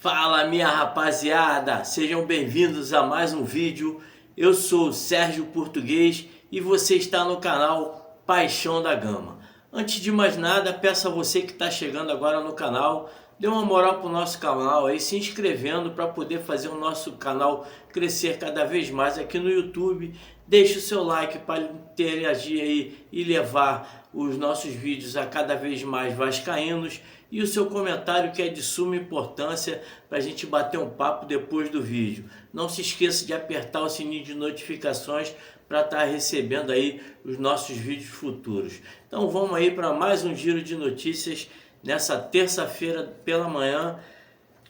Fala minha rapaziada, sejam bem-vindos a mais um vídeo. Eu sou o Sérgio Português e você está no canal Paixão da Gama. Antes de mais nada, peço a você que está chegando agora no canal, dê uma moral para o nosso canal aí, se inscrevendo para poder fazer o nosso canal crescer cada vez mais aqui no YouTube. Deixe o seu like para interagir aí e levar os nossos vídeos a cada vez mais vascaínos. E o seu comentário, que é de suma importância para a gente bater um papo depois do vídeo. Não se esqueça de apertar o sininho de notificações para estar recebendo aí os nossos vídeos futuros. Então vamos aí para mais um giro de notícias nessa terça-feira pela manhã.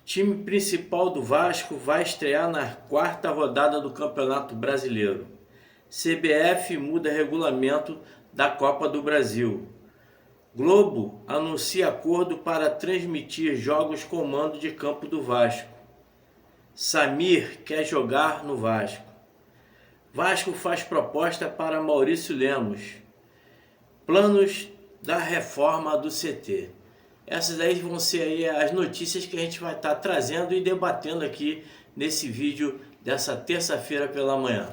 Time principal do Vasco vai estrear na quarta rodada do Campeonato Brasileiro. CBF muda regulamento da Copa do Brasil. Globo anuncia acordo para transmitir jogos com mando de campo do Vasco. Samir quer jogar no Vasco. Vasco faz proposta para Maurício Lemos. Planos da reforma do CT. Essas aí vão ser aí as notícias que a gente vai estar trazendo e debatendo aqui nesse vídeo dessa terça-feira pela manhã.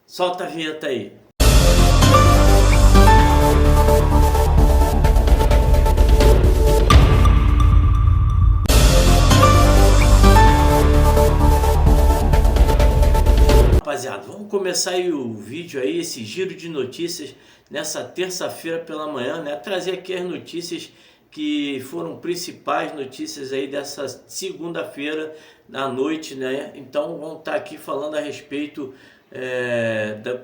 Solta a vinheta aí. Rapaziada, vamos começar aí o vídeo aí, esse giro de notícias nessa terça-feira pela manhã, né? Trazer aqui as notícias que foram principais notícias aí dessa segunda-feira à noite, né? Então vamos estar aqui falando a respeito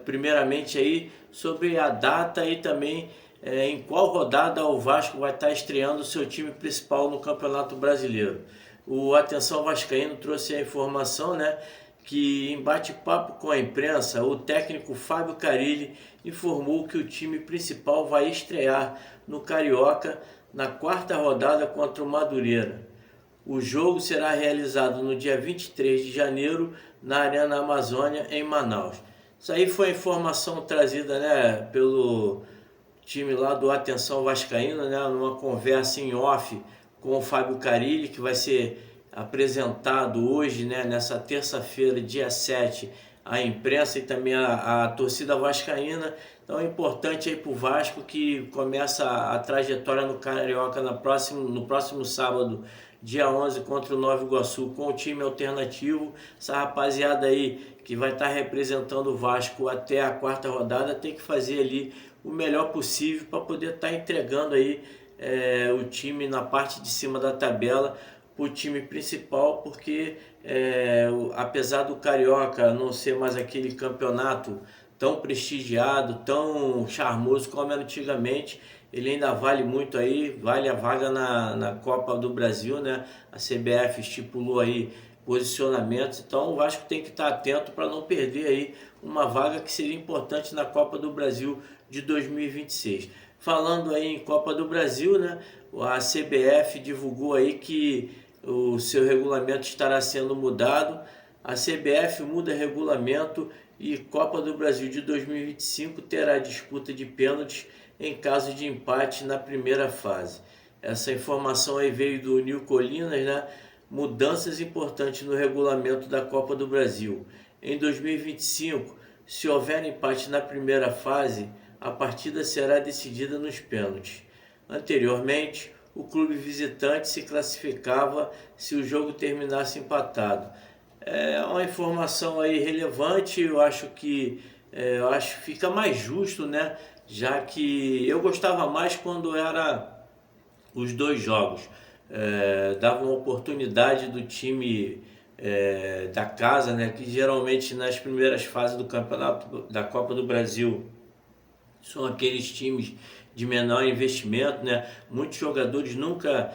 primeiramente aí sobre a data e também em qual rodada o Vasco vai estar estreando o seu time principal no Campeonato Brasileiro. O Atenção Vascaíno trouxe a informação, né, que em bate-papo com a imprensa, o técnico Fábio Carilli informou que o time principal vai estrear no Carioca na quarta rodada contra o Madureira. O jogo será realizado no dia 23 de janeiro na Arena Amazônia, em Manaus. Isso aí foi a informação trazida, né, pelo time lá do Atenção Vascaíno, né, numa conversa em off com o Fábio Carilli, que vai ser apresentado hoje, né, nessa terça-feira, dia 7, à imprensa e também a torcida vascaína. Então é importante aí para o Vasco, que começa a trajetória no Carioca no próximo sábado, dia 11, contra o Nova Iguaçu, com o time alternativo. Essa rapaziada aí que vai estar representando o Vasco até a quarta rodada tem que fazer ali o melhor possível para poder estar entregando aí o time na parte de cima da tabela, o time principal, porque apesar do Carioca não ser mais aquele campeonato tão prestigiado, tão charmoso como era antigamente, ele ainda vale muito aí, vale a vaga na Copa do Brasil, né? A CBF estipulou aí posicionamentos, então o Vasco tem que estar atento para não perder aí uma vaga que seria importante na Copa do Brasil de 2026. Falando aí em Copa do Brasil, né? A CBF divulgou aí que o seu regulamento estará sendo mudado. A CBF muda regulamento e Copa do Brasil de 2025 terá disputa de pênaltis em caso de empate na primeira fase. Essa informação aí veio do Nil Colinas, né? Mudanças importantes no regulamento da Copa do Brasil. Em 2025, se houver empate na primeira fase, a partida será decidida nos pênaltis. Anteriormente, o clube visitante se classificava se o jogo terminasse empatado. É uma informação aí relevante, eu acho que fica mais justo, né? Já que eu gostava mais quando era os dois jogos. Dava uma oportunidade do time da casa, né? Que geralmente nas primeiras fases do campeonato da Copa do Brasil são aqueles times de menor investimento, né? Muitos jogadores nunca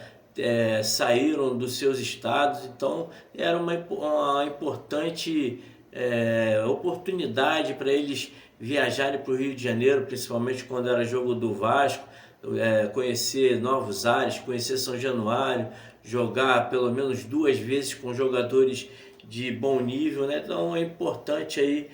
saíram dos seus estados, então era uma importante oportunidade para eles viajarem para o Rio de Janeiro, principalmente quando era jogo do Vasco, conhecer novos ares, conhecer São Januário, jogar pelo menos 2 vezes com jogadores de bom nível, né? Então é importante aí,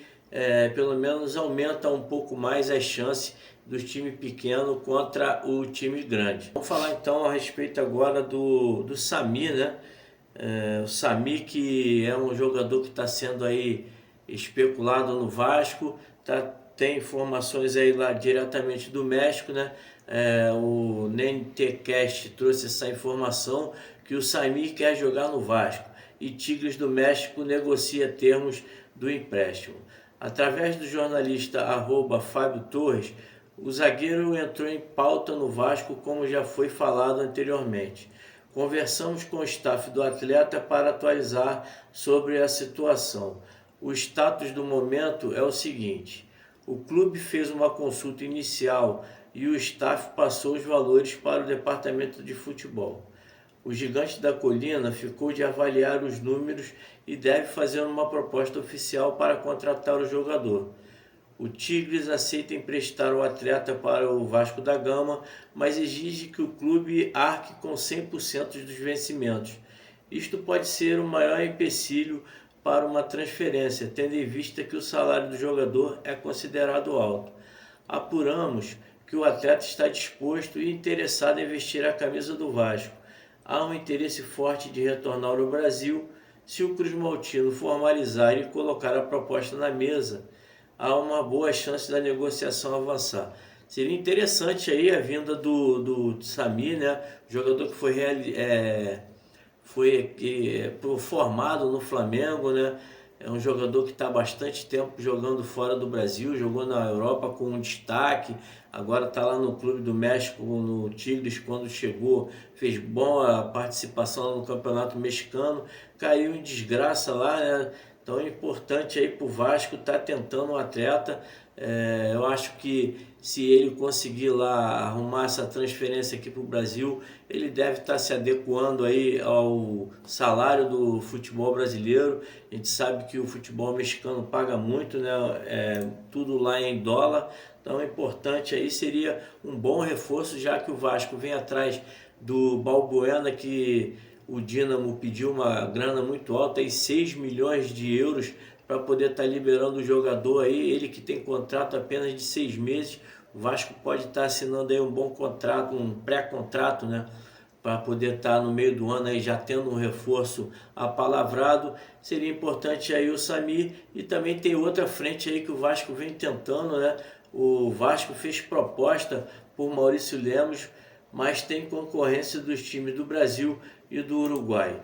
pelo menos aumenta um pouco mais as chances do time pequeno contra o time grande. Vamos falar então a respeito agora do Samir, né? O Sami, que é um jogador que está sendo aí especulado no Vasco, tem informações aí lá diretamente do México, né? O NTCast trouxe essa informação que o Sami quer jogar no Vasco e Tigres do México negocia termos do empréstimo. Através do jornalista @Fábio Torres, o zagueiro entrou em pauta no Vasco, como já foi falado anteriormente. Conversamos com o staff do atleta para atualizar sobre a situação. O status do momento é o seguinte: o clube fez uma consulta inicial e o staff passou os valores para o departamento de futebol. O Gigante da Colina ficou de avaliar os números e deve fazer uma proposta oficial para contratar o jogador. O Tigres aceita emprestar o atleta para o Vasco da Gama, mas exige que o clube arque com 100% dos vencimentos. Isto pode ser o maior empecilho para uma transferência, tendo em vista que o salário do jogador é considerado alto. Apuramos que o atleta está disposto e interessado em vestir a camisa do Vasco. Há um interesse forte de retornar ao Brasil. Se o Cruz Maltino formalizar e colocar a proposta na mesa, há uma boa chance da negociação avançar. Seria interessante aí a vinda do Sami, né? Jogador que foi formado no Flamengo, né? É um jogador que está há bastante tempo jogando fora do Brasil, jogou na Europa com um destaque, agora está lá no Clube do México, no Tigres, quando chegou, fez boa participação no Campeonato Mexicano, caiu em desgraça lá, né? Então é importante aí para o Vasco estar tentando um atleta. Eu acho que se ele conseguir lá arrumar essa transferência aqui para o Brasil, ele deve estar se adequando aí ao salário do futebol brasileiro. A gente sabe que o futebol mexicano paga muito, né? Tudo lá em dólar. Então é importante aí, seria um bom reforço, já que o Vasco vem atrás do Balbuena, que o Dínamo pediu uma grana muito alta, aí 6 milhões de euros para poder estar liberando o jogador aí, ele que tem contrato apenas de 6 meses. O Vasco pode estar assinando aí um bom contrato, um pré-contrato, né? Para poder estar no meio do ano aí já tendo um reforço apalavrado. Seria importante aí o Sami, e também tem outra frente aí que o Vasco vem tentando, né? O Vasco fez proposta por Maurício Lemos, mas tem concorrência dos times do Brasil e do Uruguai.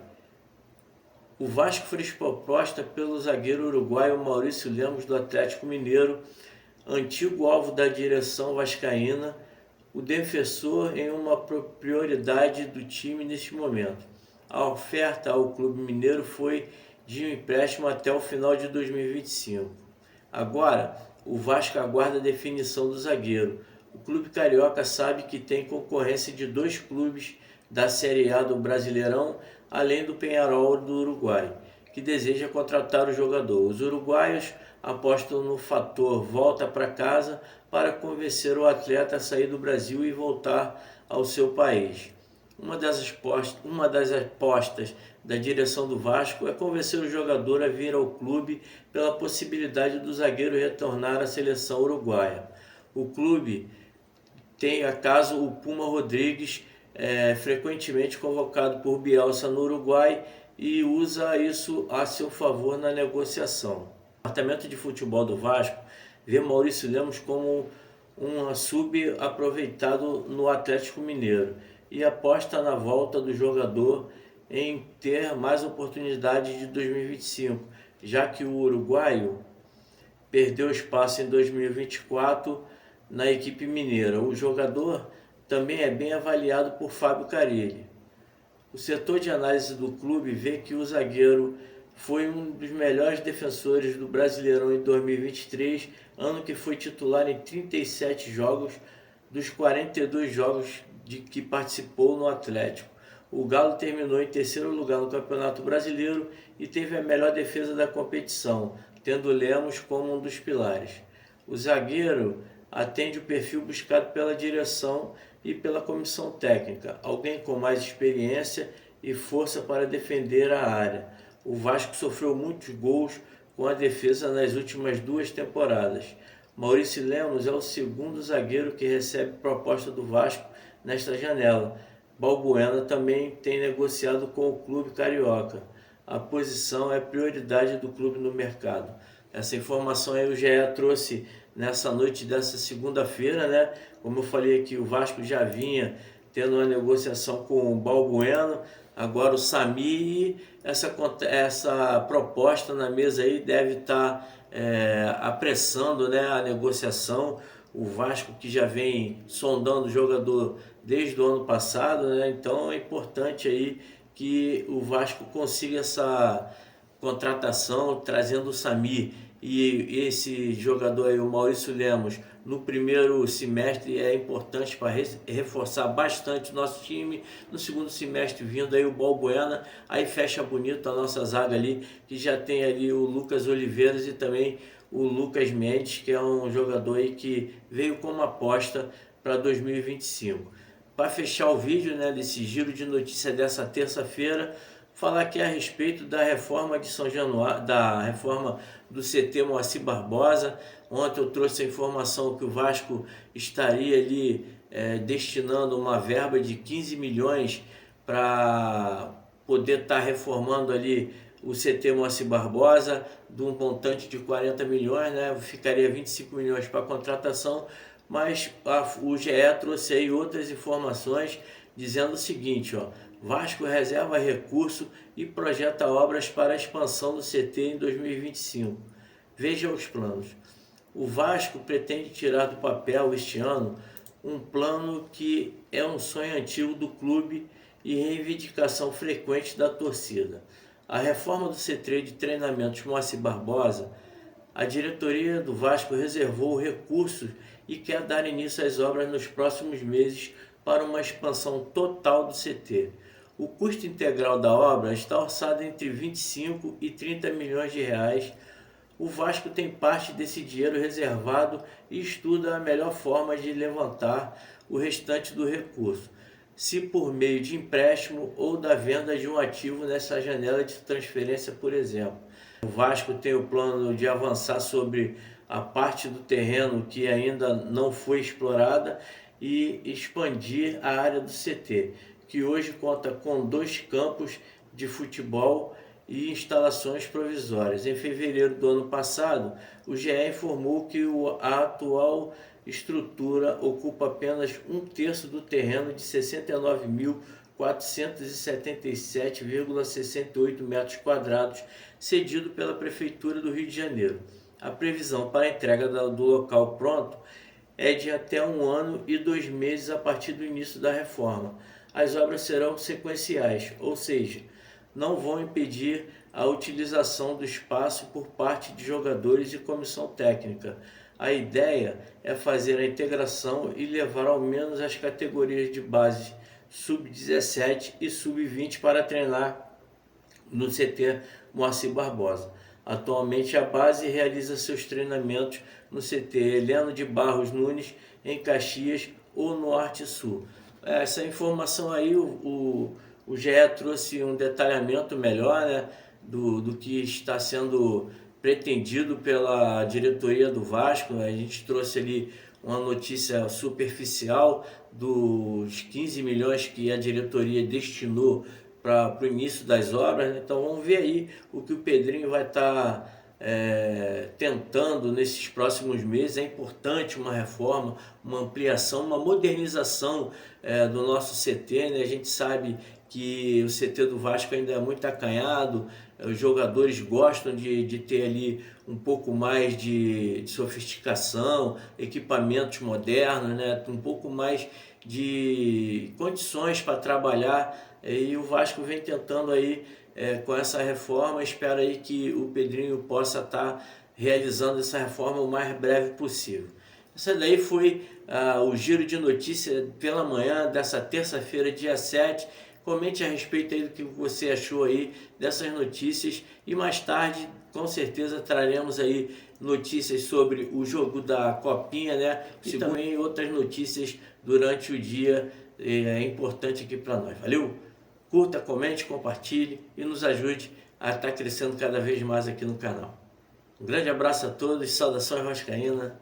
O Vasco fez proposta pelo zagueiro uruguaio Maurício Lemos, do Atlético Mineiro, antigo alvo da direção vascaína, o defensor em uma prioridade do time neste momento. A oferta ao clube mineiro foi de um empréstimo até o final de 2025. Agora, o Vasco aguarda a definição do zagueiro. O clube carioca sabe que tem concorrência de 2 clubes da Série A do Brasileirão, além do Peñarol do Uruguai, que deseja contratar o jogador. Os uruguaios apostam no fator volta para casa para convencer o atleta a sair do Brasil e voltar ao seu país. Uma das apostas da direção do Vasco é convencer o jogador a vir ao clube pela possibilidade do zagueiro retornar à seleção uruguaia. O clube tem acaso o Puma Rodrigues, frequentemente convocado por Bielsa no Uruguai, e usa isso a seu favor na negociação. O departamento de futebol do Vasco vê Maurício Lemos como um subaproveitado no Atlético Mineiro e aposta na volta do jogador em ter mais oportunidades de 2025, já que o uruguaio perdeu espaço em 2024 na equipe mineira. O jogador também é bem avaliado por Fábio Carilli. O setor de análise do clube vê que o zagueiro foi um dos melhores defensores do Brasileirão em 2023, ano que foi titular em 37 jogos dos 42 jogos de que participou no Atlético. O Galo terminou em 3º lugar no Campeonato Brasileiro e teve a melhor defesa da competição, tendo Lemos como um dos pilares. O zagueiro atende o perfil buscado pela direção e pela comissão técnica, alguém com mais experiência e força para defender a área. O Vasco sofreu muitos gols com a defesa nas últimas 2 temporadas. Maurício Lemos é o segundo zagueiro que recebe proposta do Vasco nesta janela. Balbuena também tem negociado com o clube carioca. A posição é prioridade do clube no mercado. Essa informação aí o GE trouxe nessa noite dessa segunda-feira, né? Como eu falei aqui, o Vasco já vinha tendo uma negociação com o Balbuena, agora o Sami, essa proposta na mesa aí deve estar apressando, né, a negociação. O Vasco que já vem sondando o jogador desde o ano passado, né? Então é importante aí que o Vasco consiga essa contratação, trazendo o Sami e esse jogador aí, o Maurício Lemos, no primeiro semestre é importante para reforçar bastante o nosso time. No segundo semestre vindo aí o Balbuena, aí fecha bonito a nossa zaga ali, que já tem ali o Lucas Oliveiras e também o Lucas Mendes, que é um jogador aí que veio como aposta para 2025. Para fechar o vídeo, né, desse giro de notícia dessa terça-feira, falar aqui a respeito da reforma de São Januário, da reforma do CT Moacir Barbosa. Ontem eu trouxe a informação que o Vasco estaria ali destinando uma verba de 15 milhões para poder estar reformando ali o CT Moacir Barbosa, de um montante de 40 milhões, né? Ficaria 25 milhões para a contratação, mas o GE trouxe aí outras informações dizendo o seguinte, ó: Vasco reserva recurso e projeta obras para a expansão do CT em 2025. Veja os planos. O Vasco pretende tirar do papel este ano um plano que é um sonho antigo do clube e reivindicação frequente da torcida. A reforma do CT de treinamentos Moacir Barbosa, a diretoria do Vasco reservou recursos e quer dar início às obras nos próximos meses para uma expansão total do CT. O custo integral da obra está orçado entre 25 e 30 milhões de reais. O Vasco tem parte desse dinheiro reservado e estuda a melhor forma de levantar o restante do recurso, se por meio de empréstimo ou da venda de um ativo nessa janela de transferência, por exemplo. O Vasco tem o plano de avançar sobre a parte do terreno que ainda não foi explorada e expandir a área do CT, que hoje conta com 2 campos de futebol e instalações provisórias. Em fevereiro do ano passado, o GE informou que a atual estrutura ocupa apenas 1/3 do terreno de 69.477,68 metros quadrados, cedido pela Prefeitura do Rio de Janeiro. A previsão para a entrega do local pronto é de até 1 ano e 2 meses a partir do início da reforma. As obras serão sequenciais, ou seja, não vão impedir a utilização do espaço por parte de jogadores e comissão técnica. A ideia é fazer a integração e levar ao menos as categorias de base sub-17 e sub-20 para treinar no CT Moacir Barbosa. Atualmente a base realiza seus treinamentos no CT Heleno de Barros Nunes, em Caxias ou no Norte Sul. Essa informação aí o GE trouxe um detalhamento melhor, né, do que está sendo pretendido pela diretoria do Vasco. A gente trouxe ali uma notícia superficial dos 15 milhões que a diretoria destinou para o início das obras. Então vamos ver aí o que o Pedrinho vai estar tentando nesses próximos meses. É importante uma reforma, uma ampliação, uma modernização do nosso CT, né? A gente sabe que o CT do Vasco ainda é muito acanhado, os jogadores gostam de ter ali um pouco mais de sofisticação, equipamentos modernos, né? Um pouco mais de condições para trabalhar, e o Vasco vem tentando aí com essa reforma. Espero aí que o Pedrinho possa estar realizando essa reforma o mais breve possível. Essa daí foi o giro de notícia pela manhã dessa terça-feira, dia 7. Comente a respeito aí do que você achou aí dessas notícias, e mais tarde com certeza traremos aí notícias sobre o jogo da Copinha, né? E também outras notícias durante o dia importante aqui para nós. Valeu? Curta, comente, compartilhe e nos ajude a estar crescendo cada vez mais aqui no canal. Um grande abraço a todos, saudações vascaína.